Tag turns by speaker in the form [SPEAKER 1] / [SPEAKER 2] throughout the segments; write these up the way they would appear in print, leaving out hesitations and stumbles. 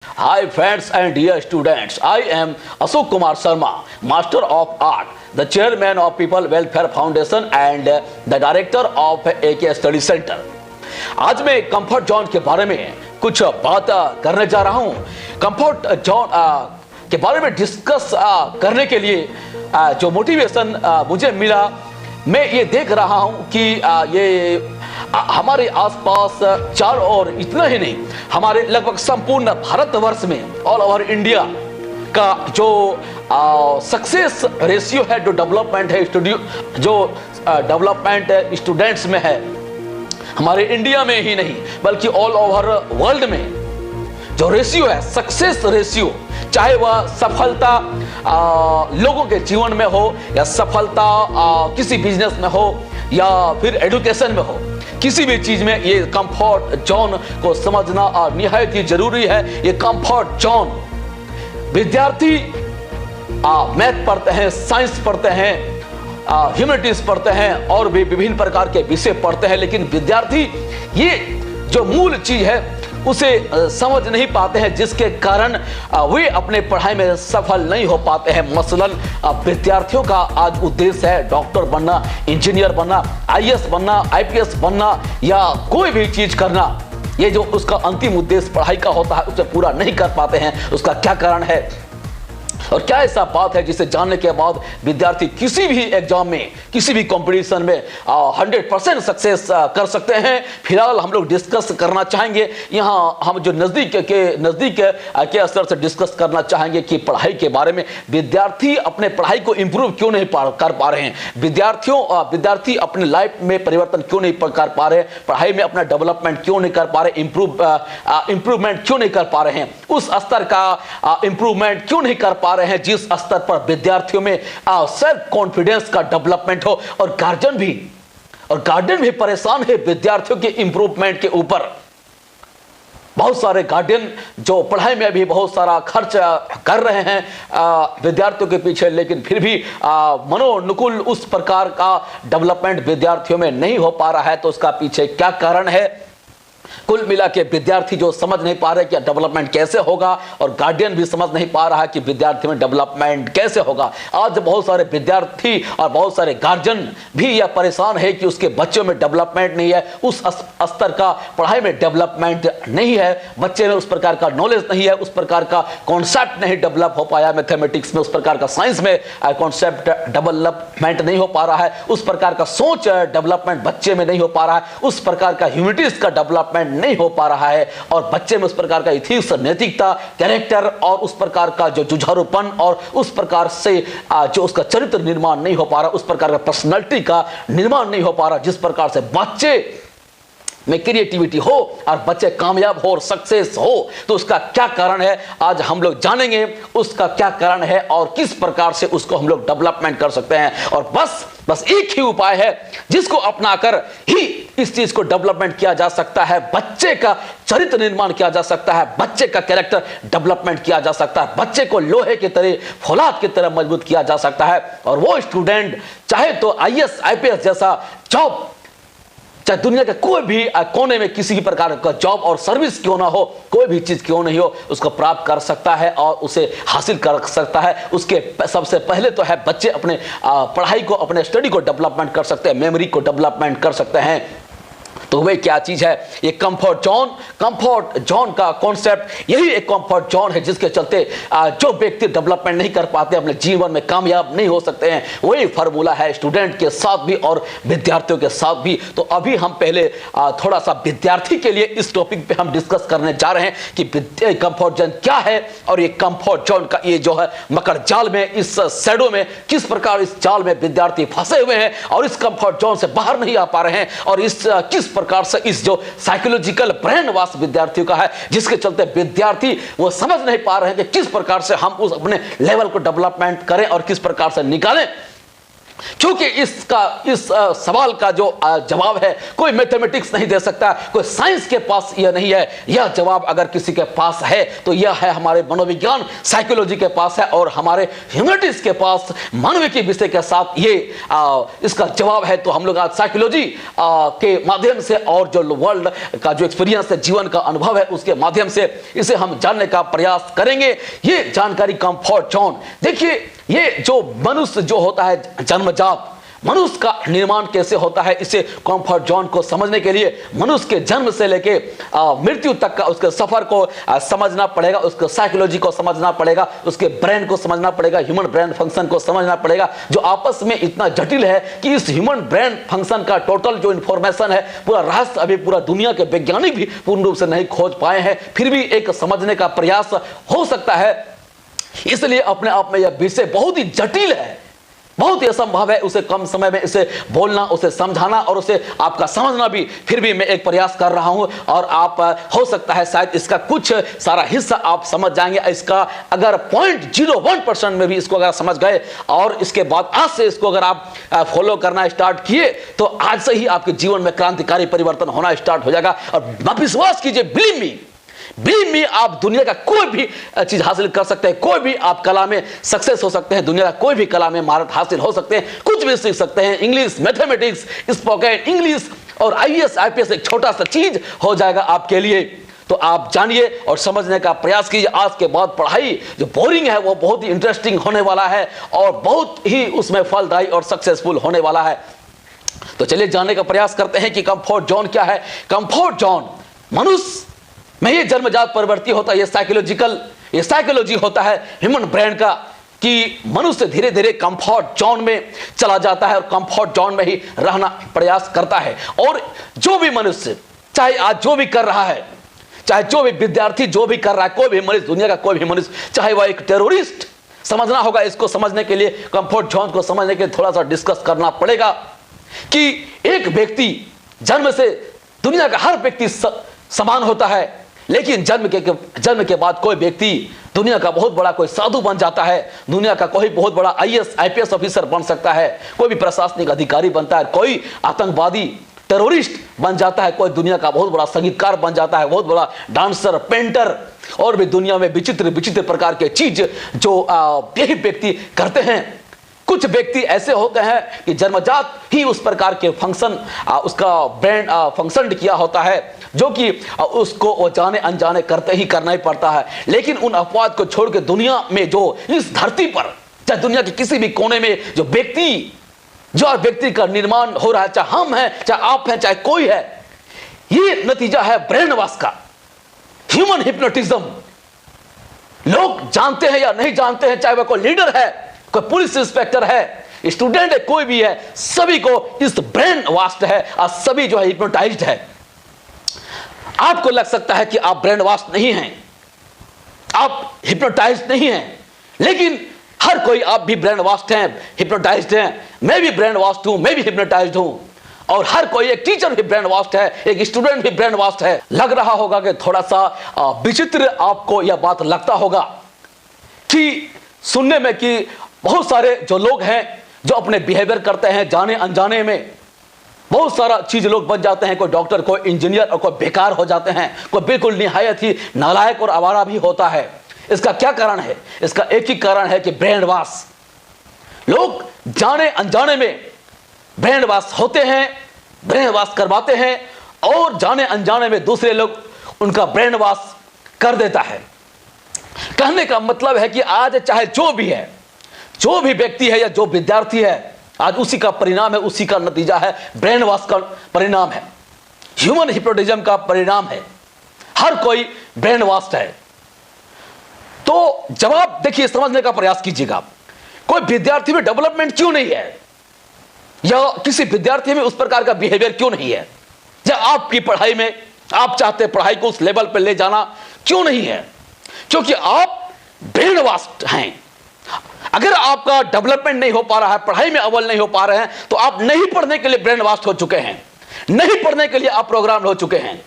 [SPEAKER 1] Hi friends and dear students, I am Ashok Kumar Sharma, Master of Art, the Chairman of People Welfare Foundation and the Director of AK Study Center. आज मैं comfort zone के बारे में कुछ बात करने जा रहा हूँ। कंफर्ट जोन के बारे में डिस्कस करने के लिए जो मोटिवेशन मुझे मिला, मैं ये देख रहा हूँ कि ये हमारे आसपास चारों ओर, इतना ही नहीं, हमारे लगभग संपूर्ण भारतवर्ष में, ऑल ओवर इंडिया का जो सक्सेस रेशियो है, जो डेवलपमेंट है जो डेवलपमेंट स्टूडेंट्स में है, हमारे इंडिया में ही नहीं बल्कि ऑल ओवर वर्ल्ड में जो रेशियो है, सक्सेस रेशियो, चाहे वह सफलता लोगों के जीवन में हो या सफलता किसी बिजनेस में हो या फिर एजुकेशन में हो, किसी भी चीज में ये कंफर्ट जोन को समझना निहायत ही जरूरी है। ये कंफर्ट जोन, विद्यार्थी मैथ पढ़ते हैं, साइंस पढ़ते हैं, ह्यूमैनिटीज पढ़ते हैं और भी विभिन्न प्रकार के विषय पढ़ते हैं, लेकिन विद्यार्थी ये जो मूल चीज है उसे समझ नहीं पाते हैं, जिसके कारण वे अपने पढ़ाई में सफल नहीं हो पाते हैं। मसलन विद्यार्थियों का आज उद्देश्य है डॉक्टर बनना, इंजीनियर बनना, आईएएस बनना, आईपीएस बनना या कोई भी चीज करना। ये जो उसका अंतिम उद्देश्य पढ़ाई का होता है उसे पूरा नहीं कर पाते हैं। उसका क्या कारण है और क्या ऐसा बात है जिसे जानने के बाद विद्यार्थी किसी भी एग्जाम में, किसी भी कंपटीशन में 100% सक्सेस कर सकते हैं? फिलहाल हम लोग डिस्कस करना चाहेंगे, यहाँ हम जो नजदीक के स्तर से डिस्कस करना चाहेंगे कि पढ़ाई के बारे में विद्यार्थी अपने पढ़ाई को इंप्रूव क्यों नहीं कर पा रहे हैं, विद्यार्थी अपने लाइफ में परिवर्तन क्यों नहीं कर पा रहे हैं, पढ़ाई में अपना डेवलपमेंट क्यों नहीं कर पा रहे, इंप्रूवमेंट क्यों नहीं कर पा रहे हैं, उस स्तर का इंप्रूवमेंट क्यों नहीं कर पा रहे हैं जिस स्तर पर विद्यार्थियों में सेल्फ कॉन्फिडेंस का डेवलपमेंट हो। और गार्जियन भी परेशान है विद्यार्थियों के इंप्रूवमेंट के ऊपर। बहुत सारे गार्जियन जो पढ़ाई में भी बहुत सारा खर्च कर रहे हैं विद्यार्थियों के पीछे, लेकिन फिर भी मनोनुकूल उस प्रकार का डेवलपमेंट विद्यार्थियों में नहीं हो पा रहा है। तो उसका पीछे क्या कारण है? कुल मिला के विद्यार्थी जो समझ नहीं पा रहे कि डेवलपमेंट कैसे होगा और गार्डियन भी समझ नहीं पा रहा है कि विद्यार्थी में डेवलपमेंट कैसे होगा। आज बहुत सारे विद्यार्थी और बहुत सारे गार्जियन भी यह परेशान है कि उसके बच्चों में डेवलपमेंट नहीं है, उस स्तर का पढ़ाई में डेवलपमेंट नहीं है, बच्चे में उस प्रकार का नॉलेज नहीं है, उस प्रकार का कॉन्सेप्ट नहीं डेवलप हो पाया मैथमेटिक्स में, उस प्रकार का साइंस में कॉन्सेप्ट डेवलपमेंट नहीं हो पा रहा है, उस प्रकार का सोच डेवलपमेंट बच्चे में नहीं हो पा रहा है, उस प्रकार का ह्यूमैनिटीज का डेवलपमेंट नहीं हो पा रहा है और बच्चे में उस प्रकार का इथिक्स, नैतिकता, कैरेक्टर और उस प्रकार का जो जुझारूपन और उस प्रकार से जो उसका चरित्र निर्माण नहीं हो पा रहा, उस प्रकार का पर्सनालिटी का निर्माण नहीं हो पा रहा, जिस प्रकार से बच्चे में क्रिएटिविटी हो और बच्चे कामयाब हो और सक्सेस हो। तो उसका क्या कारण है आज हम लोग जानेंगे, उसका क्या कारण है और किस प्रकार से उसको हम लोग डेवलपमेंट कर सकते हैं। और बस एक ही उपाय है जिसको अपनाकर ही इस चीज को डेवलपमेंट किया जा सकता है, बच्चे का चरित्र निर्माण किया जा सकता है, बच्चे का कैरेक्टर डेवलपमेंट किया जा सकता है, बच्चे को लोहे की तरह, फौलाद की तरह मजबूत किया जा सकता है। और वो स्टूडेंट चाहे तो आईएएस आईपीएस जैसा जॉब, चाहे दुनिया के कोई भी कोने में किसी भी प्रकार का जॉब और सर्विस क्यों ना हो, कोई भी चीज क्यों नहीं हो, उसको प्राप्त कर सकता है और उसे हासिल कर सकता है। उसके सबसे पहले तो है बच्चे अपने पढ़ाई को, अपने स्टडी को डेवलपमेंट कर सकते हैं, मेमोरी को डेवलपमेंट कर सकते हैं। तो वह क्या चीज है? ये कंफर्ट जोन का कॉन्सेप्ट, यही एक कंफर्ट जोन है जिसके चलते जो व्यक्ति डेवलपमेंट नहीं कर पाते, अपने जीवन में कामयाब नहीं हो सकते हैं। वही फार्मूला है स्टूडेंट के साथ भी और विद्यार्थियों के साथ भी। तो अभी हम पहले थोड़ा सा विद्यार्थी के लिए इस टॉपिक पे हम डिस्कस करने जा रहे हैं कि कंफर्ट जोन क्या है और ये कंफर्ट जोन का ये जो है मकर जाल में, इस शैडो में किस प्रकार इस जाल में विद्यार्थी फंसे हुए हैं और इस कंफर्ट जोन से बाहर नहीं आ पा रहे हैं और इस किस प्रकार से इस जो साइकोलॉजिकल ब्रेन वॉश विद्यार्थियों का है, जिसके चलते विद्यार्थी वो समझ नहीं पा रहे हैं कि किस प्रकार से हम उस अपने लेवल को डेवलपमेंट करें और किस प्रकार से निकालें। क्योंकि इस सवाल का जो जवाब है कोई मैथमेटिक्स नहीं दे सकता, कोई साइंस के पास यह नहीं है। यह जवाब अगर किसी के पास है तो यह है हमारे मनोविज्ञान साइकोलॉजी के पास है, और हमारे ह्यूमैनिटीज के पास मानवीय के विषय के साथ ये इसका जवाब है। तो हम लोग आज साइकोलॉजी के माध्यम से और जो वर्ल्ड का जो एक्सपीरियंस है, जीवन का अनुभव है, उसके माध्यम से इसे हम जानने का प्रयास करेंगे। ये जानकारी कंफर्ट जोन, देखिए ये जो मनुष्य जो होता है जन्मजात, मनुष्य का निर्माण कैसे होता है, इसे कंफर्ट जोन को समझने के लिए मनुष्य के जन्म से लेके मृत्यु तक का उसके सफर को समझना पड़ेगा, उसके साइकोलॉजी को समझना पड़ेगा, उसके ब्रेन को समझना पड़ेगा, ह्यूमन ब्रेन फंक्शन को समझना पड़ेगा, जो आपस में इतना जटिल है कि इस ह्यूमन ब्रेन फंक्शन का टोटल जो इंफॉर्मेशन है, पूरा रहस्य अभी पूरा दुनिया के वैज्ञानिक भी पूर्ण रूप से नहीं खोज पाए हैं। फिर भी एक समझने का प्रयास हो सकता है। इसलिए अपने आप में यह विषय बहुत ही जटिल है, बहुत ही असंभव है उसे कम समय में इसे बोलना, उसे समझाना और उसे आपका समझना भी। फिर भी मैं एक प्रयास कर रहा हूं और आप हो सकता है शायद इसका कुछ सारा हिस्सा आप समझ जाएंगे। इसका अगर 0.01% में भी इसको अगर समझ गए और इसके बाद आज से इसको अगर आप फॉलो करना स्टार्ट किए तो आज से ही आपके जीवन में क्रांतिकारी परिवर्तन होना स्टार्ट हो जाएगा। और विश्वास कीजिए, बिलीव मी, आप दुनिया का कोई भी चीज हासिल कर सकते हैं, कोई भी आप कला में सक्सेस हो सकते हैं, दुनिया का कोई भी कला में महारत हासिल हो सकते हैं, कुछ भी सीख सकते हैं। इंग्लिश, मैथमेटिक्स, स्पोकन इंग्लिश और IAS IPS एक छोटा सा चीज हो जाएगा आपके लिए। तो आप जानिए और समझने का प्रयास कीजिए। आज के बाद पढ़ाई जो बोरिंग है वो बहुत ही इंटरेस्टिंग होने वाला है और बहुत ही उसमें फलदायी और सक्सेसफुल होने वाला है। तो चलिए जानने का प्रयास करते हैं कि कंफर्ट जोन क्या है। कंफर्ट जोन मनुष्य में ये जन्मजात प्रवृत्ति होता है, ये साइकोलॉजी होता है ह्यूमन ब्रेन का, कि मनुष्य धीरे धीरे कंफर्ट जोन में चला जाता है और कंफर्ट जोन में ही रहना प्रयास करता है। और जो भी मनुष्य चाहे आज जो भी कर रहा है, चाहे जो भी विद्यार्थी जो भी कर रहा है, कोई भी मनुष्य, दुनिया का कोई भी मनुष्य, चाहे वह एक टेररिस्ट, समझना होगा इसको समझने के लिए, कंफर्ट जोन को समझने के लिए थोड़ा सा डिस्कस करना पड़ेगा कि एक व्यक्ति जन्म से, दुनिया का हर व्यक्ति समान होता है, लेकिन जन्म के बाद कोई व्यक्ति दुनिया का बहुत बड़ा कोई साधु बन जाता है, दुनिया का कोई बहुत बड़ा IAS IPS ऑफिसर बन सकता है, कोई भी प्रशासनिक अधिकारी बनता है, कोई आतंकवादी टेररिस्ट बन जाता है, कोई दुनिया का बहुत बड़ा संगीतकार बन जाता है, बहुत बड़ा डांसर, पेंटर, और भी दुनिया में विचित्र विचित्र प्रकार के चीज जो यही व्यक्ति करते हैं। कुछ व्यक्ति ऐसे होते हैं कि जन्मजात ही उस प्रकार के फंक्शन उसका ब्रेन फंक्शन किया होता है, जो कि उसको वो जाने अनजाने करते ही करना ही पड़ता है। लेकिन उन अपवाद को छोड़ के दुनिया में जो इस धरती पर, चाहे दुनिया के किसी भी कोने में जो व्यक्ति का निर्माण हो रहा है, चाहे हम हैं, चाहे आप हैं, चाहे कोई है, ये नतीजा है ब्रेन वॉश का, ह्यूमन हिप्नोटिज्म। लोग जानते हैं या नहीं जानते हैं, चाहे वह कोई लीडर है, कोई पुलिस इंस्पेक्टर है, स्टूडेंट है, कोई भी है, सभी को इस ब्रेन वॉश्ड है और सभी जो है हिप्नोटाइज्ड है। आपको लग सकता है कि आप ब्रेन वॉश नहीं हैं, आप हिप्नोटाइज्ड नहीं हैं, लेकिन हर कोई, आप भी ब्रेन वॉश्ड हैं, हिप्नोटाइज्ड हैं, मैं भी ब्रेन वॉश्ड हूं, मैं भी हिप्नोटाइज्ड हूं, और हर कोई, एक टीचर भी ब्रेन वॉश्ड है, एक स्टूडेंट भी ब्रेन वॉश्ड है। लग रहा होगा कि थोड़ा सा विचित्र आपको यह बात लगता होगा कि सुनने में कि बहुत सारे जो लोग हैं जो अपने बिहेवियर करते हैं जाने अनजाने में, बहुत सारा चीज लोग बन जाते हैं, कोई डॉक्टर, कोई इंजीनियर और कोई बेकार हो जाते हैं, कोई बिल्कुल निहायत ही नालायक और आवारा भी होता है। इसका क्या कारण है? इसका एक ही कारण है कि ब्रेन वॉश। लोग जाने अनजाने में ब्रेन वॉश होते हैं, ब्रेन वॉश करवाते हैं और जाने अनजाने में दूसरे लोग उनका ब्रेन वॉश कर देता है। कहने का मतलब है कि आज चाहे जो भी है, जो भी व्यक्ति है या जो विद्यार्थी है, आज उसी का परिणाम है, उसी का नतीजा है, ब्रेन वॉश का परिणाम है, ह्यूमन हिप्नोटिज्म का परिणाम है। हर कोई ब्रेन वॉश्ड है। तो जवाब देखिए, समझने का प्रयास कीजिएगा, कोई विद्यार्थी में डेवलपमेंट क्यों नहीं है, या किसी विद्यार्थी में उस प्रकार का बिहेवियर क्यों नहीं है, या आपकी पढ़ाई में आप चाहते पढ़ाई को उस लेवल पर ले जाना क्यों नहीं है? क्योंकि आप ब्रेन वॉश्ड हैं। अगर आपका डेवलपमेंट नहीं हो पा रहा है, पढ़ाई में अव्वल नहीं हो पा रहे हैं, तो आप नहीं पढ़ने के लिए ब्रेन वॉश्ड हो चुके हैं, नहीं पढ़ने के लिए आप प्रोग्राम हो चुके हैं।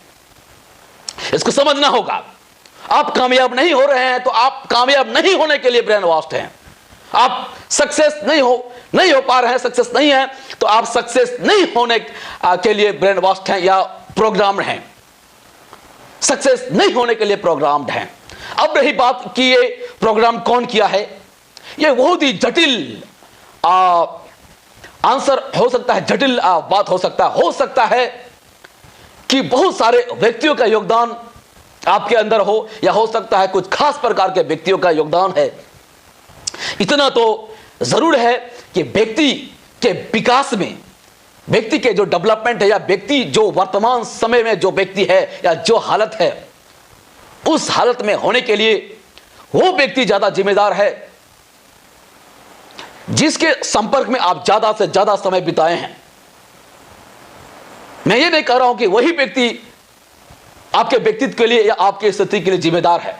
[SPEAKER 1] इसको समझना होगा। आप कामयाब नहीं हो रहे हैं तो आप कामयाब नहीं होने के लिए ब्रेन वॉश्ड हैं। आप सक्सेस नहीं हो नहीं हो पा रहे हैं, सक्सेस नहीं है, तो आप सक्सेस नहीं होने के लिए ब्रेन वॉश्ड हैं या प्रोग्राम्ड हैं, सक्सेस नहीं होने के लिए प्रोग्राम्ड हैं। अब रही बात कि ये प्रोग्राम कौन किया है, ये बहुत ही जटिल आंसर हो सकता है, जटिल बात हो सकता है कि बहुत सारे व्यक्तियों का योगदान आपके अंदर हो, या हो सकता है कुछ खास प्रकार के व्यक्तियों का योगदान है। इतना तो जरूर है कि व्यक्ति के विकास में, व्यक्ति के जो डेवलपमेंट है, या व्यक्ति जो वर्तमान समय में जो व्यक्ति है या जो हालत है, उस हालत में होने के लिए वो व्यक्ति ज्यादा जिम्मेदार है जिसके संपर्क में आप ज्यादा से ज्यादा समय बिताए हैं। मैं ये नहीं कह रहा हूं कि वही व्यक्ति आपके व्यक्तित्व के लिए या आपके स्थिति के लिए जिम्मेदार है।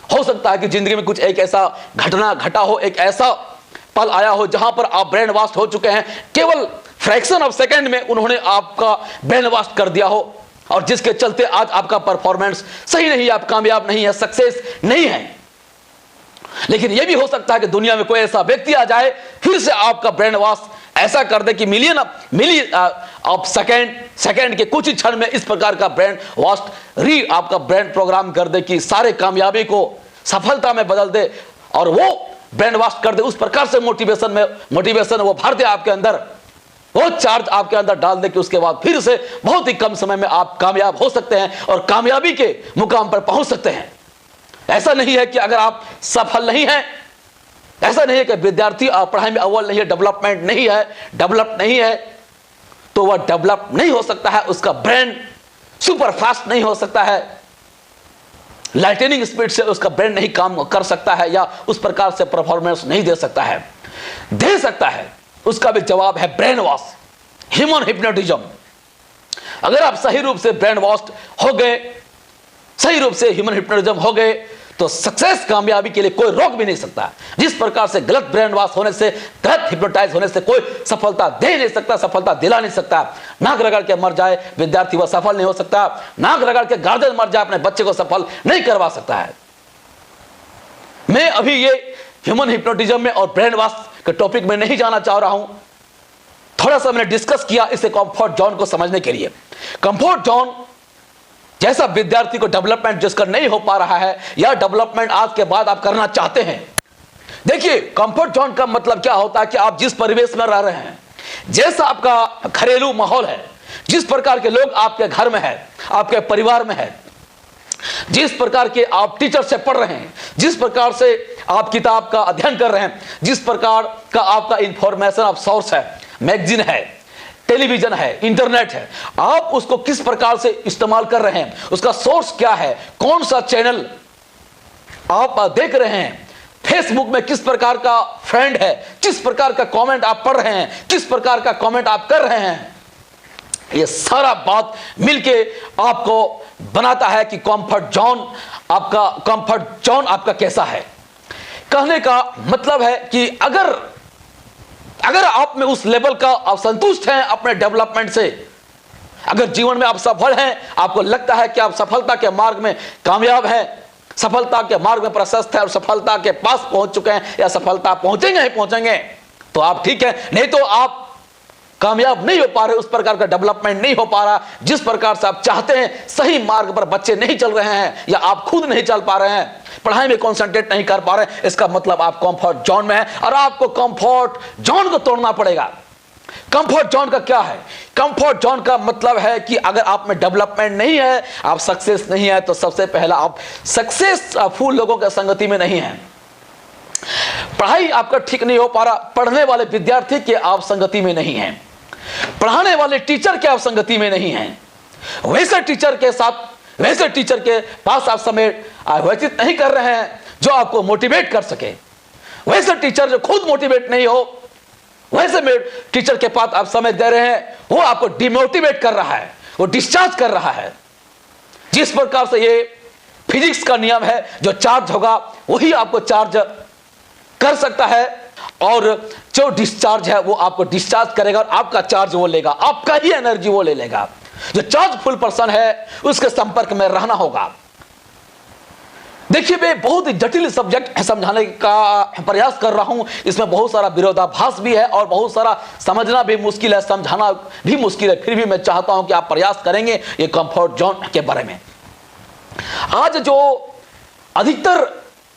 [SPEAKER 1] हो सकता है कि जिंदगी में कुछ एक ऐसा घटना घटा हो, एक ऐसा पल आया हो जहां पर आप ब्रेन वॉश हो चुके हैं, केवल फ्रैक्शन ऑफ सेकंड में उन्होंने आपका ब्रेन वॉश कर दिया हो, और जिसके चलते आज आपका परफॉर्मेंस सही नहीं है, आप कामयाब नहीं है, सक्सेस नहीं है। लेकिन यह भी हो सकता है कि दुनिया में कोई ऐसा व्यक्ति आ जाए, फिर से आपका ब्रेन वॉश ऐसा कर दे कि मिली ऑफ सेकंड के कुछ ही क्षण में इस प्रकार का ब्रेन वॉश आपका ब्रेन प्रोग्राम कर दे कि सारे कामयाबी को सफलता में बदल दे, और वो ब्रेन वॉश कर दे, उस प्रकार से मोटिवेशन वो भर दे आपके अंदर, वो चार्ज आपके अंदर डाल दे कि उसके बाद फिर से बहुत ही कम समय में आप कामयाब हो सकते हैं और कामयाबी के मुकाम पर पहुंच सकते हैं। ऐसा नहीं है कि अगर आप सफल नहीं हैं, ऐसा नहीं है कि विद्यार्थी पढ़ाई में अव्वल नहीं है, डेवलप नहीं है, तो वह डेवलप नहीं हो सकता है, उसका ब्रेन सुपर फास्ट नहीं हो सकता है, लाइटनिंग स्पीड से उसका ब्रेन नहीं काम कर सकता है, या उस प्रकार से परफॉर्मेंस नहीं दे सकता है। उसका भी जवाब है ब्रेन वॉश, ह्यूमन हिप्नोटिज्म। अगर आप सही रूप से ब्रेन वॉश हो गए, सही रूप से ह्यूमन हिप्नोटिज्म हो गए, तो सक्सेस, कामयाबी के लिए कोई रोक भी नहीं सकता। जिस प्रकार से गलत ब्रेन वॉश होने से, गलत हिप्नोटाइज होने से कोई सफलता दे नहीं सकता, सफलता दिला नहीं सकता। नाक रगड़ के मर जाए विद्यार्थी, वह सफल नहीं हो सकता। नाक रगड़ के गार्जियन मर जाए, अपने बच्चे को सफल नहीं करवा सकता है। मैं अभी ये ह्यूमन हिप्नोटिज्म में और ब्रेन वॉश के टॉपिक में नहीं जाना चाह रहा हूं। थोड़ा सा मैंने डिस्कस किया इसे कंफर्ट जोन को समझने के लिए। कंफर्ट जोन जैसा विद्यार्थी को डेवलपमेंट जिसका नहीं हो पा रहा है, या डेवलपमेंट आज के बाद आप करना चाहते हैं, देखिए कंफर्ट जोन का मतलब क्या होता है कि आप जिस परिवेश में रह रहे हैं, जैसा आपका घरेलू माहौल है, जिस प्रकार के लोग आपके घर में है, आपके परिवार में है, जिस प्रकार के आप टीचर से पढ़ रहे हैं, जिस प्रकार से आप किताब का अध्ययन कर रहे हैं, जिस प्रकार का आपका इंफॉर्मेशन ऑफ सोर्स है, मैगजीन है, टेलीविजन है, इंटरनेट है, आप उसको किस प्रकार से इस्तेमाल कर रहे हैं, उसका सोर्स क्या है, कौन सा चैनल आप देख रहे हैं, फेसबुक में किस प्रकार का फ्रेंड है, किस प्रकार का कमेंट आप पढ़ रहे हैं, किस प्रकार का कमेंट आप कर रहे हैं, ये सारा बात मिलके आपको बनाता है कि कंफर्ट जोन आपका कैसा है। कहने का मतलब है कि अगर आप में उस लेवल का आप संतुष्ट हैं अपने डेवलपमेंट से, अगर जीवन में आप सफल हैं, आपको लगता है कि आप सफलता के मार्ग में कामयाब हैं, सफलता के मार्ग में प्रशस्त है और सफलता के पास पहुंच चुके हैं, या सफलता पहुंचेंगे, तो आप ठीक है। नहीं तो आप कामयाब नहीं हो पा रहे, उस प्रकार का डेवलपमेंट नहीं हो पा रहा जिस प्रकार से आप चाहते हैं, सही मार्ग पर बच्चे नहीं चल रहे हैं, या आप खुद नहीं चल पा रहे हैं, पढ़ाई में कंसंट्रेट नहीं कर पा रहे, इसका मतलब आप कंफर्ट जोन में हैं और आपको कंफर्ट जोन को तोड़ना पड़ेगा। कंफर्ट जोन का क्या है? कंफर्ट जोन का मतलब है कि अगर आप में डेवलपमेंट नहीं है, आप सक्सेस नहीं है, तो सबसे पहला आप सक्सेसफुल लोगों के संगति में नहीं है। पढ़ाई आपका ठीक नहीं हो पा रहा, पढ़ने वाले विद्यार्थी के आप संगति में नहीं हैं, पढ़ाने वाले टीचर के आप संगति में नहीं हैं, वैसे टीचर के पास आप समय व्यतीत नहीं कर रहे हैं जो आपको मोटिवेट कर सके। वैसे टीचर जो खुद मोटिवेट नहीं हो, वैसे टीचर के पास आप समय दे रहे हैं, वो आपको डिमोटिवेट कर रहा है, वो डिस्चार्ज कर रहा है। जिस प्रकार से ये फिजिक्स का नियम है, जो चार्ज होगा वही आपको चार्ज कर सकता है, और जो डिस्चार्ज है वो आपको डिस्चार्ज करेगा और आपका चार्ज वो लेगा, आपका ही एनर्जी वो ले लेगा। जो चार्ज फुल पर्सन है उसके संपर्क में रहना होगा। देखिए, मैं बहुत ही जटिल सब्जेक्ट समझाने का प्रयास कर रहा हूं। इसमें बहुत सारा विरोधाभास भी है और बहुत सारा समझना भी मुश्किल है, समझाना भी मुश्किल है। फिर भी मैं चाहता हूं कि आप प्रयास करेंगे ये कंफर्ट जोन के बारे में। आज जो अधिकतर,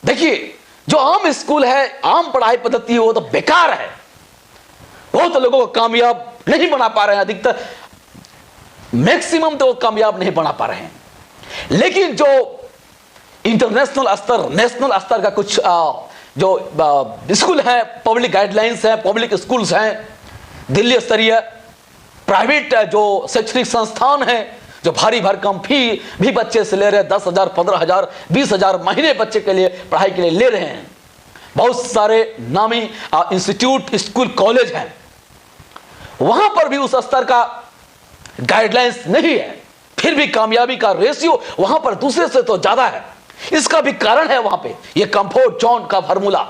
[SPEAKER 1] देखिए, जो आम स्कूल है, आम पढ़ाई पद्धति है, वो तो बेकार है। बहुत लोगों को कामयाब नहीं बना पा रहे हैं, अधिकतर मैक्सिमम तो कामयाब नहीं बना पा रहे हैं। लेकिन जो इंटरनेशनल स्तर, नेशनल स्तर का कुछ जो स्कूल है, पब्लिक गाइडलाइंस है, पब्लिक स्कूल्स हैं, दिल्ली स्तरीय प्राइवेट जो शैक्षणिक संस्थान है, जो भारी भरकम फी भी बच्चे से ले रहे हैं, 10,000, 15,000, 20,000 महीने बच्चे के लिए पढ़ाई के लिए ले रहे हैं। बहुत सारे नामी इंस्टीट्यूट, स्कूल, कॉलेज हैं, वहां पर भी उस स्तर का गाइडलाइंस नहीं है। फिर भी कामयाबी का रेशियो वहां पर दूसरे से तो ज्यादा है। इसका भी कारण है वहां पे ये कंफर्ट जोन का फार्मूला।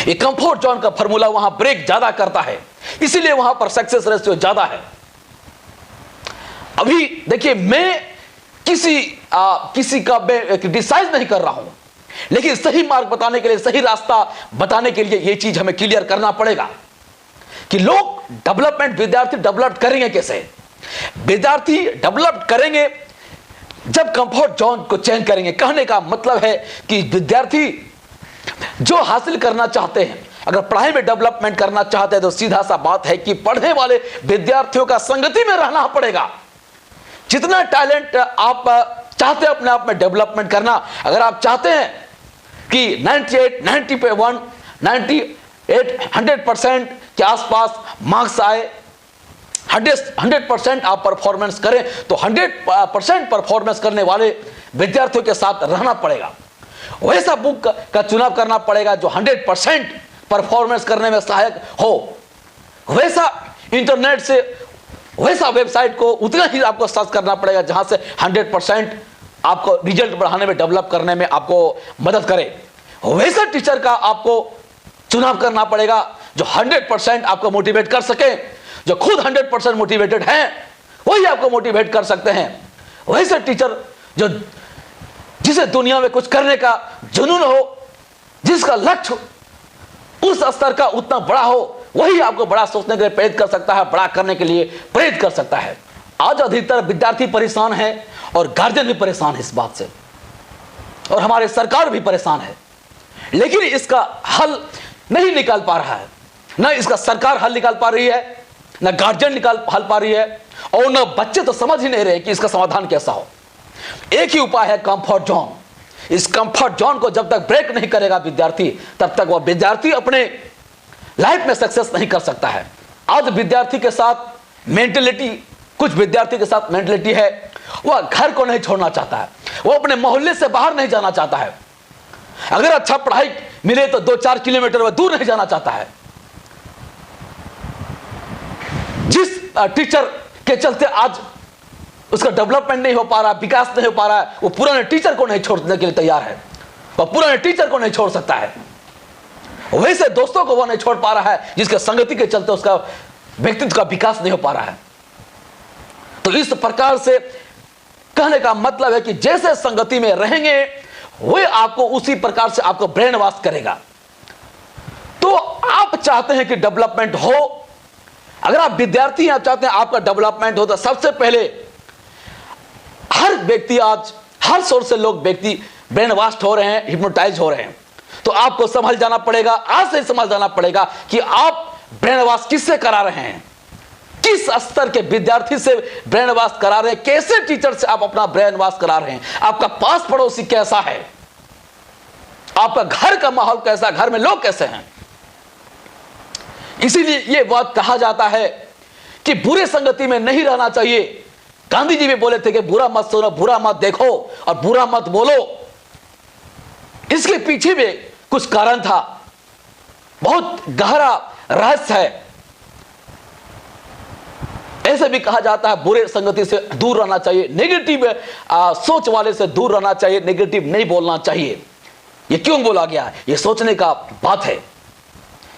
[SPEAKER 1] ये कंफर्ट जोन का फार्मूला वहां ब्रेक ज्यादा करता है, इसीलिए वहां पर सक्सेस रेशियो ज्यादा है। अभी देखिए, मैं किसी का क्रिटिसाइज नहीं कर रहा हूं, लेकिन सही मार्ग बताने के लिए, सही रास्ता बताने के लिए यह चीज हमें क्लियर करना पड़ेगा कि लोग डेवलपमेंट, विद्यार्थी डेवलप करेंगे कैसे। विद्यार्थी डेवलप करेंगे जब कंफर्ट जोन को चेंज करेंगे। कहने का मतलब है कि विद्यार्थी जो हासिल करना चाहते हैं, अगर पढ़ाई में डेवलपमेंट करना चाहते हैं, तो सीधा सा बात है कि पढ़ने वाले विद्यार्थियों का संगति में रहना पड़ेगा। जितना टैलेंट आप चाहते हैं अपने आप में डेवलपमेंट करना, अगर आप चाहते हैं कि 98, 91, 98, 100% के आसपास मार्क्स आए, 100% आप परफॉर्मेंस करें, तो 100% परफॉर्मेंस करने वाले विद्यार्थियों के साथ रहना पड़ेगा। वैसा बुक का चुनाव करना पड़ेगा जो 100% परफॉर्मेंस करने में सहायक हो। वैसा इंटरनेट से, वैसा वेबसाइट को उतना ही आपको सर्च करना पड़ेगा जहां से 100% आपको रिजल्ट बढ़ाने में, डेवलप करने में आपको मदद करे। वैसा टीचर का आपको चुनाव करना पड़ेगा जो 100% आपको मोटिवेट कर सके। जो खुद 100% मोटिवेटेड हैं, वही आपको मोटिवेट कर सकते हैं। वैसे टीचर जिसे दुनिया में कुछ करने का जुनून हो, जिसका लक्ष्य उस स्तर का उतना बड़ा हो, वही आपको बड़ा सोचने के लिए प्रेरित कर सकता है, बड़ा करने के लिए प्रेरित कर सकता है। आज अधिकतर विद्यार्थी परेशान है और गार्जियन भी परेशान है इस बात से, और हमारे सरकार भी परेशान है। लेकिन इसका हल नहीं निकाल पा रहा है। न इसका सरकार हल निकाल पा रही है, न गार्जियन हल पा रही है, और न बच्चे तो समझ ही नहीं रहे कि इसका समाधान कैसा हो। एक ही उपाय है, कंफर्ट जोन। इस कंफर्ट जोन को जब तक ब्रेक नहीं करेगा विद्यार्थी, तब तक वह विद्यार्थी अपने लाइफ में सक्सेस नहीं कर सकता है। आज विद्यार्थी के साथ मेंटेलिटी, कुछ विद्यार्थी के साथ मेंटेलिटी है, वह घर को नहीं छोड़ना चाहता है, वह अपने मोहल्ले से बाहर नहीं जाना चाहता है। अगर अच्छा पढ़ाई मिले तो 2-4 किलोमीटर वह दूर नहीं जाना चाहता है। जिस टीचर के चलते आज उसका डेवलपमेंट नहीं हो पा रहा, विकास नहीं हो पा रहा है, वो पुराने टीचर को नहीं छोड़ने के लिए तैयार है। वह पुराने टीचर को नहीं छोड़ सकता है। वैसे दोस्तों को वो नहीं छोड़ पा रहा है जिसके संगति के चलते उसका व्यक्तित्व का विकास नहीं हो पा रहा है। तो इस प्रकार से कहने का मतलब है कि जैसे संगति में रहेंगे, वह आपको उसी प्रकार से आपको ब्रेन वॉश करेगा। तो आप चाहते हैं कि डेवलपमेंट हो, अगर आप विद्यार्थी हैं, आप चाहते हैं आपका डेवलपमेंट हो, तो सबसे पहले हर व्यक्ति, आज हर सोर्स से लोग व्यक्ति ब्रेन वॉश हो रहे हैं, हिप्नोटाइज हो रहे हैं। तो आपको समझ जाना पड़ेगा, आज से समझ जाना पड़ेगा कि आप ब्रेन वॉश किससे करा रहे हैं, किस स्तर के विद्यार्थी से ब्रेन वॉश करा रहे हैं, कैसे टीचर से आप अपना ब्रेन वॉश करा रहे हैं, आपका पास पड़ोसी कैसा है, आपका घर का माहौल कैसा, घर में लोग कैसे हैं। इसीलिए यह बात कहा जाता है कि बुरे संगति में नहीं रहना चाहिए। गांधी जी भी बोले थे कि बुरा मत सुनो, बुरा मत देखो और बुरा मत बोलो। इसके पीछे भी कुछ कारण था, बहुत गहरा रहस्य है। ऐसे भी कहा जाता है बुरे संगति से दूर रहना चाहिए, नेगेटिव सोच वाले से दूर रहना चाहिए, नेगेटिव नहीं बोलना चाहिए। ये क्यों बोला गया है? ये सोचने का बात है,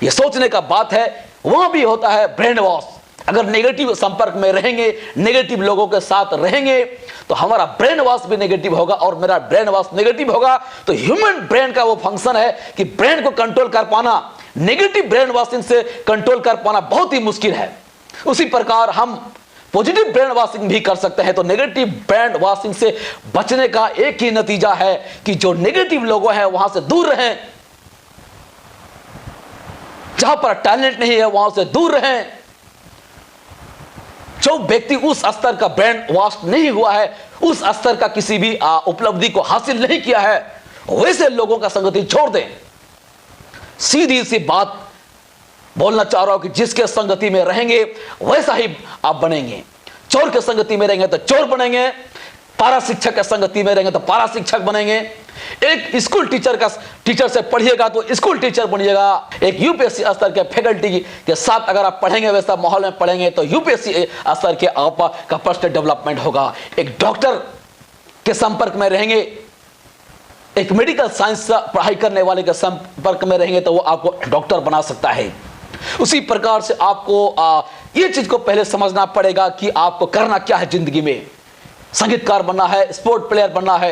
[SPEAKER 1] ये सोचने का बात है। वहां भी होता है ब्रेन वॉश, अगर नेगेटिव संपर्क में रहेंगे, नेगेटिव लोगों के साथ रहेंगे, तो हमारा ब्रेन वॉश भी नेगेटिव होगा, और मेरा ब्रेन वॉश नेगेटिव होगा तो ह्यूमन ब्रेन का वो फंक्शन है कि ब्रेन को कंट्रोल कर पाना, नेगेटिव ब्रेन वॉशिंग से कंट्रोल कर पाना बहुत ही मुश्किल है। उसी प्रकार हम पॉजिटिव ब्रेन वॉशिंग भी कर सकते हैं। तो नेगेटिव ब्रेन वॉशिंग से बचने का एक ही नतीजा है कि जो नेगेटिव लोग हैं वहां से दूर रहें, जहां पर टैलेंट नहीं है वहां से दूर रहें। जो व्यक्ति उस स्तर का ब्रेन वॉश नहीं हुआ है, उस स्तर का किसी भी उपलब्धि को हासिल नहीं किया है, वैसे लोगों का संगति छोड़ दें। सीधी सी बात बोलना चाह रहा हूं कि जिसके संगति में रहेंगे वैसा ही आप बनेंगे। चोर के संगति में रहेंगे तो चोर बनेंगे, पारा शिक्षक के संगति में रहेंगे तो पारा शिक्षक बनेंगे। एक स्कूल टीचर से पढ़िएगा तो स्कूल टीचर बनिएगा। एक यूपीएससी स्तर के फैकल्टी के साथ अगर आप पढ़ेंगे, वैसा माहौल में पढ़ेंगे, तो यूपीएससी स्तर के आपका पर्सनल डेवलपमेंट होगा। एक डॉक्टर के संपर्क में रहेंगे, एक मेडिकल साइंस पढ़ाई करने वाले के संपर्क में रहेंगे तो वो आपको डॉक्टर बना सकता है। उसी प्रकार से आपको ये चीज को पहले समझना पड़ेगा कि आपको करना क्या है जिंदगी में। संगीतकार बनना है, स्पोर्ट प्लेयर बनना है,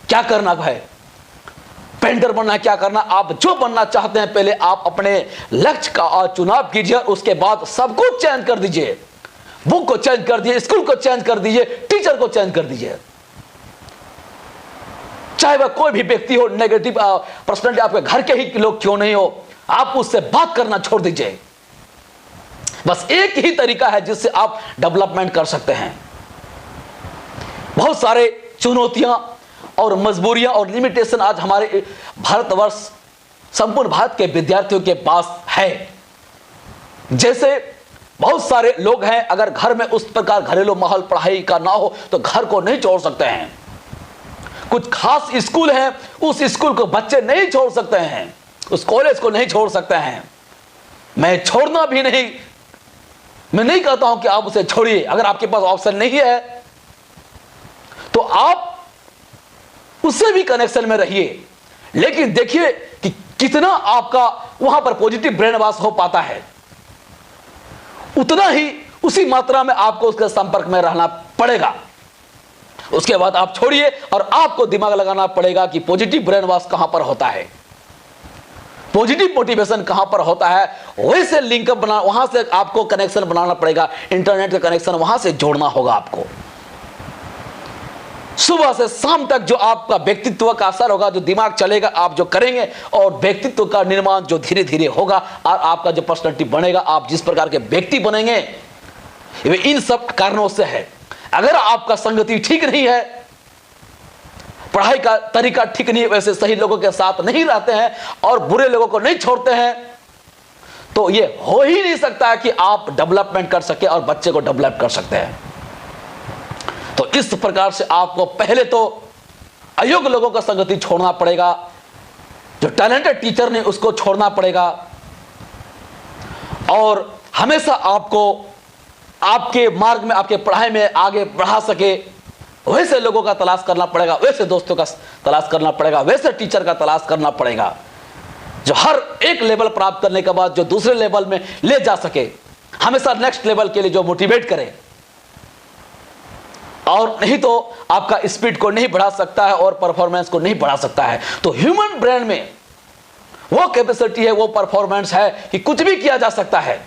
[SPEAKER 1] क्या करना है, पेंटर बनना है, क्या करना। आप जो बनना चाहते हैं पहले आप अपने लक्ष्य का चुनाव कीजिए, उसके बाद सब कुछ चेंज कर दीजिए। बुक को चेंज कर दीजिए, स्कूल को चेंज कर दीजिए, टीचर को चेंज कर दीजिए। चाहे वह कोई भी व्यक्ति हो, नेगेटिव पर्सनैलिटी आपके घर के ही लोग क्यों नहीं हो, आप उससे बात करना छोड़ दीजिए। बस एक ही तरीका है जिससे आप डेवलपमेंट कर सकते हैं। बहुत सारे चुनौतियां और मजबूरियां और लिमिटेशन आज हमारे भारतवर्ष, संपूर्ण भारत के विद्यार्थियों के पास है। जैसे बहुत सारे लोग हैं, अगर घर में उस प्रकार घरेलू माहौल पढ़ाई का ना हो तो घर को नहीं छोड़ सकते हैं। कुछ खास स्कूल हैं, उस स्कूल को बच्चे नहीं छोड़ सकते हैं, उस कॉलेज को नहीं छोड़ सकते हैं। मैं छोड़ना भी नहीं, मैं नहीं कहता हूं कि आप उसे छोड़िए। अगर आपके पास ऑप्शन नहीं है तो आप उससे भी कनेक्शन में रहिए, लेकिन देखिए कि कितना आपका वहां पर पॉजिटिव ब्रेन वॉश हो पाता है। उतना ही, उसी मात्रा में आपको उसके संपर्क में रहना पड़ेगा। उसके बाद आप छोड़िए और आपको दिमाग लगाना पड़ेगा कि पॉजिटिव ब्रेन वॉश कहां पर होता है, पॉजिटिव मोटिवेशन कहां पर होता है। वैसे लिंकअप बना, वहां से आपको कनेक्शन बनाना पड़ेगा, इंटरनेट का कनेक्शन वहां से जोड़ना होगा आपको। सुबह से शाम तक जो आपका व्यक्तित्व का असर होगा, जो दिमाग चलेगा, आप जो करेंगे, और व्यक्तित्व का निर्माण जो धीरे धीरे होगा और आपका जो पर्सनालिटी बनेगा, आप जिस प्रकार के व्यक्ति बनेंगे, इन सब कारणों से है। अगर आपका संगति ठीक नहीं है, पढ़ाई का तरीका ठीक नहीं है, वैसे सही लोगों के साथ नहीं रहते हैं और बुरे लोगों को नहीं छोड़ते हैं, तो यह हो ही नहीं सकता कि आप डेवलपमेंट कर सके और बच्चे को डेवलप कर सकते हैं। तो इस प्रकार से आपको पहले तो अयोग्य लोगों का संगति छोड़ना पड़ेगा, जो टैलेंटेड टीचर ने उसको छोड़ना पड़ेगा, और हमेशा आपको आपके मार्ग में, आपके पढ़ाई में आगे बढ़ा सके वैसे लोगों का तलाश करना पड़ेगा, वैसे दोस्तों का तलाश करना पड़ेगा, वैसे टीचर का तलाश करना पड़ेगा, जो हर एक लेवल प्राप्त करने के बाद जो दूसरे लेवल में ले जा सके, हमेशा नेक्स्ट लेवल के लिए जो मोटिवेट करे। और नहीं तो आपका स्पीड को नहीं बढ़ा सकता है और परफॉर्मेंस को नहीं बढ़ा सकता है। तो ह्यूमन ब्रेन में वो कैपेसिटी है, वो परफॉर्मेंस है कि कुछ भी किया जा सकता है।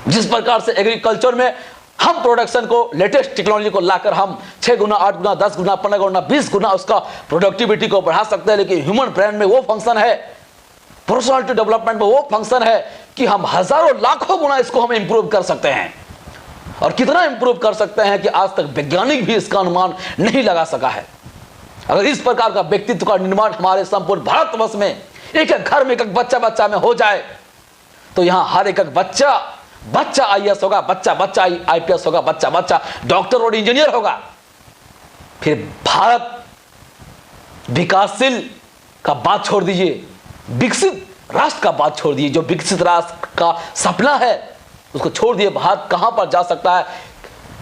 [SPEAKER 1] जिस प्रकार से एग्रीकल्चर में हम प्रोडक्शन को, लेटेस्ट टेक्नोलॉजी को लाकर हम 6 गुना, 8 गुना, 10 गुना, 15 गुना, 20 गुना उसका प्रोडक्टिविटी को बढ़ा सकते हैं, लेकिन ह्यूमन ब्रेन में वो फंक्शन है, पर्सनालिटी डेवलपमेंट में वो फंक्शन है कि हम हजारों लाखों गुना इसको हम इंप्रूव कर सकते हैं। और कितना इंप्रूव कर सकते हैं कि आज तक वैज्ञानिक भी इसका अनुमान नहीं लगा सका है। अगर इस प्रकार का व्यक्तित्व का निर्माण हमारे संपूर्ण भारतवर्ष में एक एक घर में एक बच्चा में हो जाए, तो यहां हर एक बच्चा आईएएस होगा, बच्चा आईपीएस होगा, बच्चा डॉक्टर और इंजीनियर होगा। फिर भारत विकासशील का बात छोड़ दीजिए, विकसित राष्ट्र का बात छोड़ दीजिए। जो विकसित राष्ट्र का सपना है उसको छोड़ दिए, भारत कहां पर जा सकता है,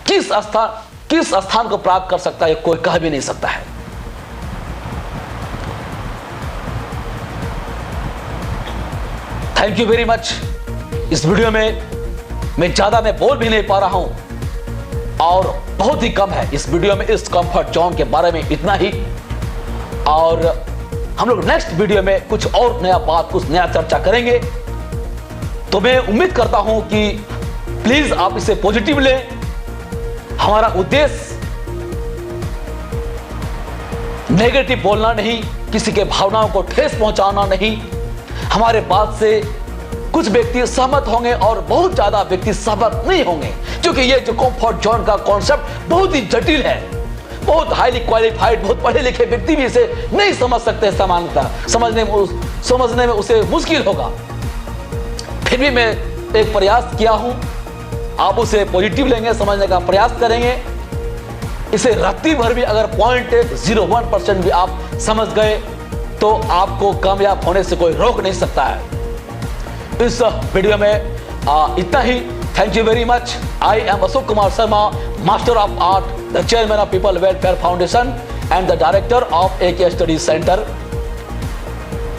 [SPEAKER 1] किस स्थान को प्राप्त कर सकता है, कोई कह भी नहीं सकता है। Thank you very much. इस वीडियो में मैं ज्यादा मैं बोल भी नहीं पा रहा हूं और बहुत ही कम है इस वीडियो में। इस कंफर्ट जोन के बारे में इतना ही, और हम लोग नेक्स्ट वीडियो में कुछ और नया बात, कुछ नया चर्चा करेंगे। तो मैं उम्मीद करता हूं कि प्लीज आप इसे पॉजिटिव लें। हमारा उद्देश्य नेगेटिव बोलना नहीं, किसी के भावनाओं को ठेस पहुंचाना नहीं। हमारे बात से कुछ व्यक्ति सहमत होंगे और बहुत ज्यादा व्यक्ति सहमत नहीं होंगे, क्योंकि ये जो कंफर्ट जोन का कॉन्सेप्ट बहुत ही जटिल है। बहुत हाईली क्वालिफाइड, बहुत पढ़े लिखे व्यक्ति भी इसे नहीं समझ सकते। सामान्यतः समझने में उसे मुश्किल होगा। फिर भी मैं एक प्रयास किया हूं, आप उसे पॉजिटिव लेंगे, समझने का प्रयास करेंगे। इसे रत्ती भर भी अगर 0.01% भी आप समझ गए तो आपको कामयाब होने से कोई रोक नहीं सकता है। इस वीडियो में इतना ही। Thank you very much. I am Ashok Kumar Sharma, master of art, the chairman of people welfare foundation and the director of AK study centre.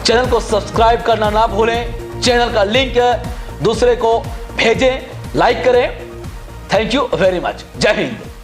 [SPEAKER 1] Channel को सब्सक्राइब करना ना भूलें। चैनल का लिंक दूसरे को भेजें, लाइक करें। Thank you very much. जय हिंद।